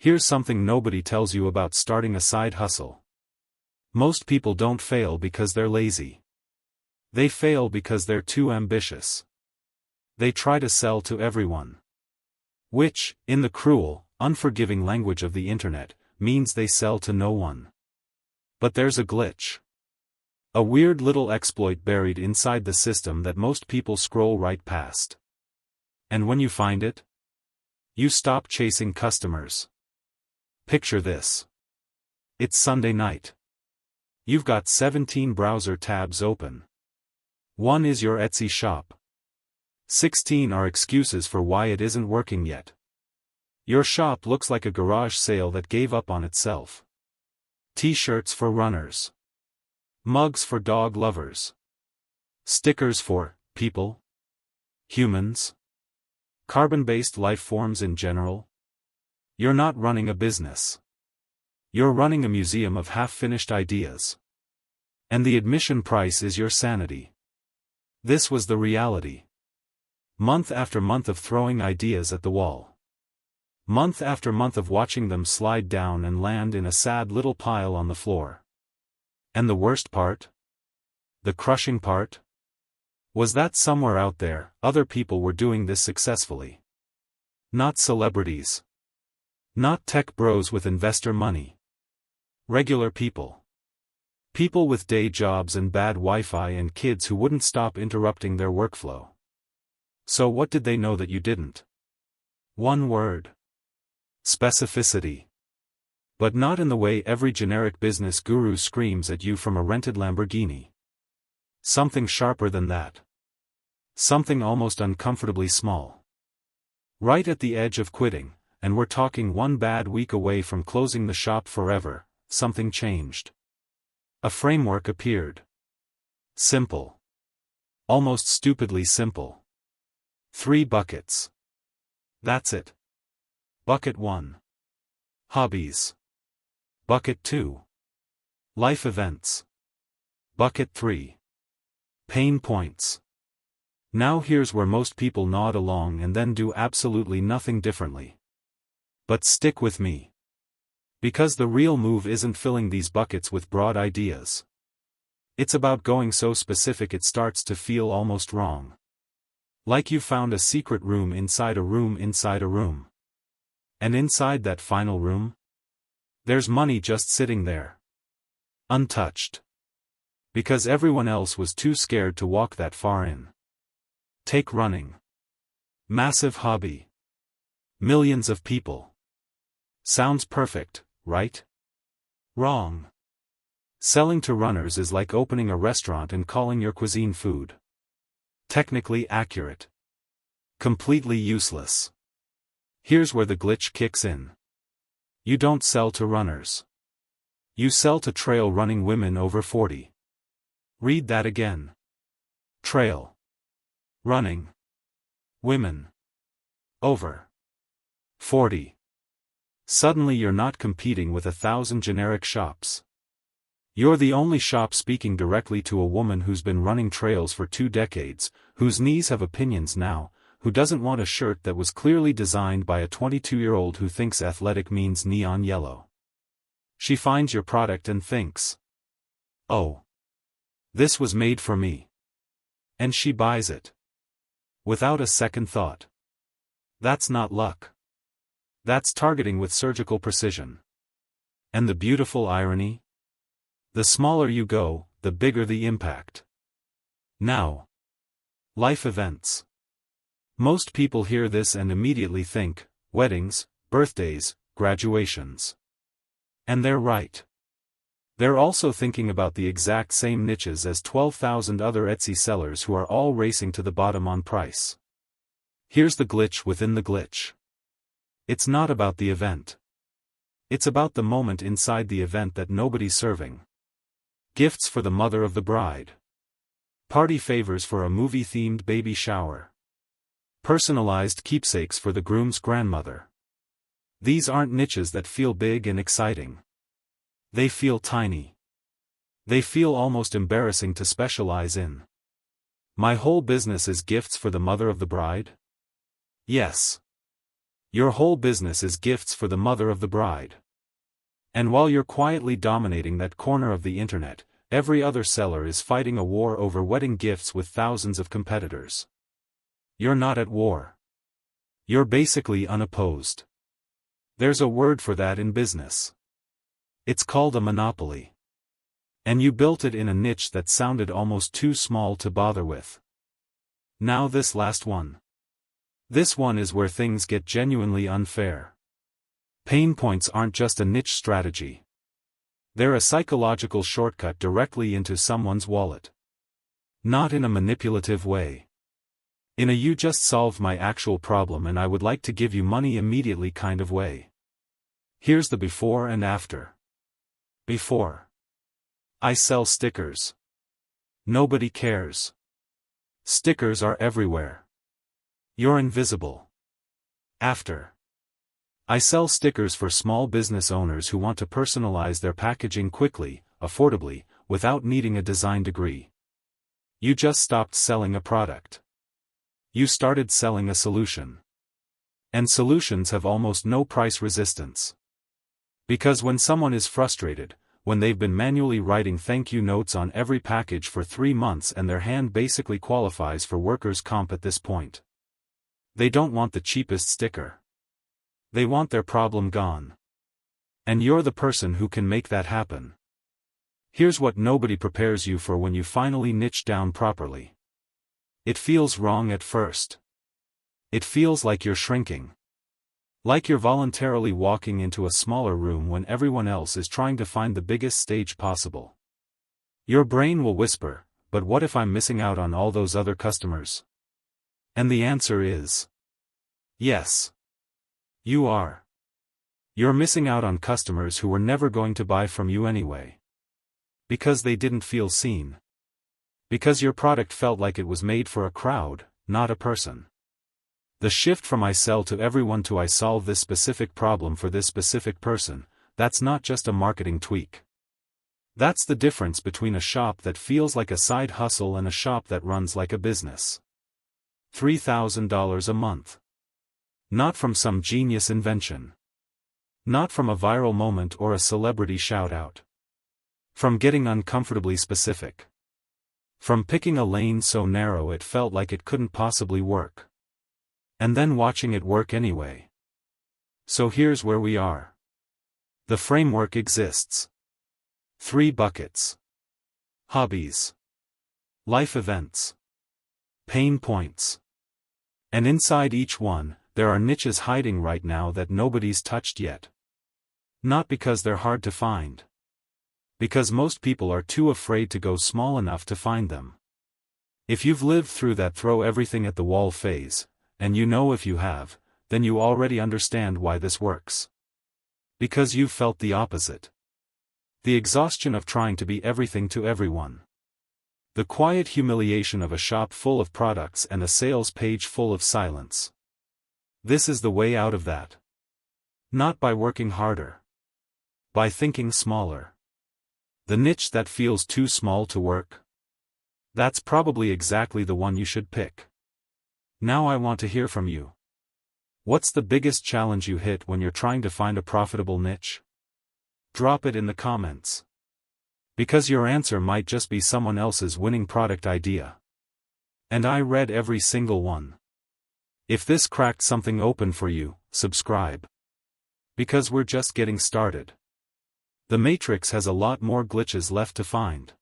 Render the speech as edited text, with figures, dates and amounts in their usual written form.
Here's something nobody tells you about starting a side hustle. Most people don't fail because they're lazy. They fail because they're too ambitious. They try to sell to everyone. Which, in the cruel, unforgiving language of the internet, means they sell to no one. But there's a glitch. A weird little exploit buried inside the system that most people scroll right past. And when you find it, you stop chasing customers. Picture this. It's Sunday night. You've got 17 browser tabs open. One is your Etsy shop. 16 are excuses for why it isn't working yet. Your shop looks like a garage sale that gave up on itself. T-shirts for runners. Mugs for dog lovers. Stickers for people. Humans. Carbon-based life forms in general. You're not running a business. You're running a museum of half-finished ideas. And the admission price is your sanity. This was the reality. Month after month of throwing ideas at the wall. Month after month of watching them slide down and land in a sad little pile on the floor. And the worst part? The crushing part? Was that somewhere out there, other people were doing this successfully. Not celebrities. Not tech bros with investor money. Regular people. People with day jobs and bad Wi-Fi and kids who wouldn't stop interrupting their workflow. So what did they know that you didn't? One word. Specificity. But not in the way every generic business guru screams at you from a rented Lamborghini. Something sharper than that. Something almost uncomfortably small. Right at the edge of quitting, and we're talking one bad week away from closing the shop forever, something changed. A framework appeared. Simple. Almost stupidly simple. 3 buckets. That's it. Bucket 1. Hobbies. Bucket 2. Life events. Bucket 3. Pain points. Now here's where most people nod along and then do absolutely nothing differently. But stick with me. Because the real move isn't filling these buckets with broad ideas. It's about going so specific it starts to feel almost wrong. Like you found a secret room inside a room inside a room. And inside that final room? There's money just sitting there. Untouched. Because everyone else was too scared to walk that far in. Take running. Massive hobby. Millions of people. Sounds perfect, right? Wrong. Selling to runners is like opening a restaurant and calling your cuisine food. Technically accurate. Completely useless. Here's where the glitch kicks in. You don't sell to runners. You sell to trail running women over 40. Read that again. Trail. Running. Women. Over 40. Suddenly you're not competing with 1,000 generic shops. You're the only shop speaking directly to a woman who's been running trails for 2 decades, whose knees have opinions now, who doesn't want a shirt that was clearly designed by a 22-year-old who thinks athletic means neon yellow. She finds your product and thinks, "Oh, this was made for me." And she buys it. Without a second thought. That's not luck. That's targeting with surgical precision. And the beautiful irony? The smaller you go, the bigger the impact. Now. Life events. Most people hear this and immediately think, weddings, birthdays, graduations. And they're right. They're also thinking about the exact same niches as 12,000 other Etsy sellers who are all racing to the bottom on price. Here's the glitch within the glitch. It's not about the event. It's about the moment inside the event that nobody's serving. Gifts for the mother of the bride. Party favors for a movie-themed baby shower. Personalized keepsakes for the groom's grandmother. These aren't niches that feel big and exciting. They feel tiny. They feel almost embarrassing to specialize in. My whole business is gifts for the mother of the bride? Yes. Your whole business is gifts for the mother of the bride. And while you're quietly dominating that corner of the internet, every other seller is fighting a war over wedding gifts with thousands of competitors. You're not at war. You're basically unopposed. There's a word for that in business. It's called a monopoly. And you built it in a niche that sounded almost too small to bother with. Now this last one. This one is where things get genuinely unfair. Pain points aren't just a niche strategy. They're a psychological shortcut directly into someone's wallet. Not in a manipulative way. In a you just solved my actual problem and I would like to give you money immediately kind of way. Here's the before and after. Before. I sell stickers. Nobody cares. Stickers are everywhere. You're invisible. After. I sell stickers for small business owners who want to personalize their packaging quickly, affordably, without needing a design degree. You just stopped selling a product. You started selling a solution. And solutions have almost no price resistance. Because when someone is frustrated, when they've been manually writing thank you notes on every package for 3 months and their hand basically qualifies for workers' comp at this point, they don't want the cheapest sticker. They want their problem gone. And you're the person who can make that happen. Here's what nobody prepares you for when you finally niche down properly. It feels wrong at first. It feels like you're shrinking. Like you're voluntarily walking into a smaller room when everyone else is trying to find the biggest stage possible. Your brain will whisper, but what if I'm missing out on all those other customers? And the answer is yes. You are. You're missing out on customers who were never going to buy from you anyway. Because they didn't feel seen. Because your product felt like it was made for a crowd, not a person. The shift from I sell to everyone to I solve this specific problem for this specific person, that's not just a marketing tweak. That's the difference between a shop that feels like a side hustle and a shop that runs like a business. $3,000 a month. Not from some genius invention. Not from a viral moment or a celebrity shout-out. From getting uncomfortably specific. From picking a lane so narrow it felt like it couldn't possibly work. And then watching it work anyway. So here's where we are. The framework exists. 3 buckets. Hobbies. Life events. Pain points. And inside each one, there are niches hiding right now that nobody's touched yet. Not because they're hard to find. Because most people are too afraid to go small enough to find them. If you've lived through that throw everything at the wall phase, and you know if you have, then you already understand why this works. Because you've felt the opposite. The exhaustion of trying to be everything to everyone. The quiet humiliation of a shop full of products and a sales page full of silence. This is the way out of that. Not by working harder. By thinking smaller. The niche that feels too small to work. That's probably exactly the one you should pick. Now I want to hear from you. What's the biggest challenge you hit when you're trying to find a profitable niche? Drop it in the comments. Because your answer might just be someone else's winning product idea. And I read every single one. If this cracked something open for you, subscribe. Because we're just getting started. The Matrix has a lot more glitches left to find.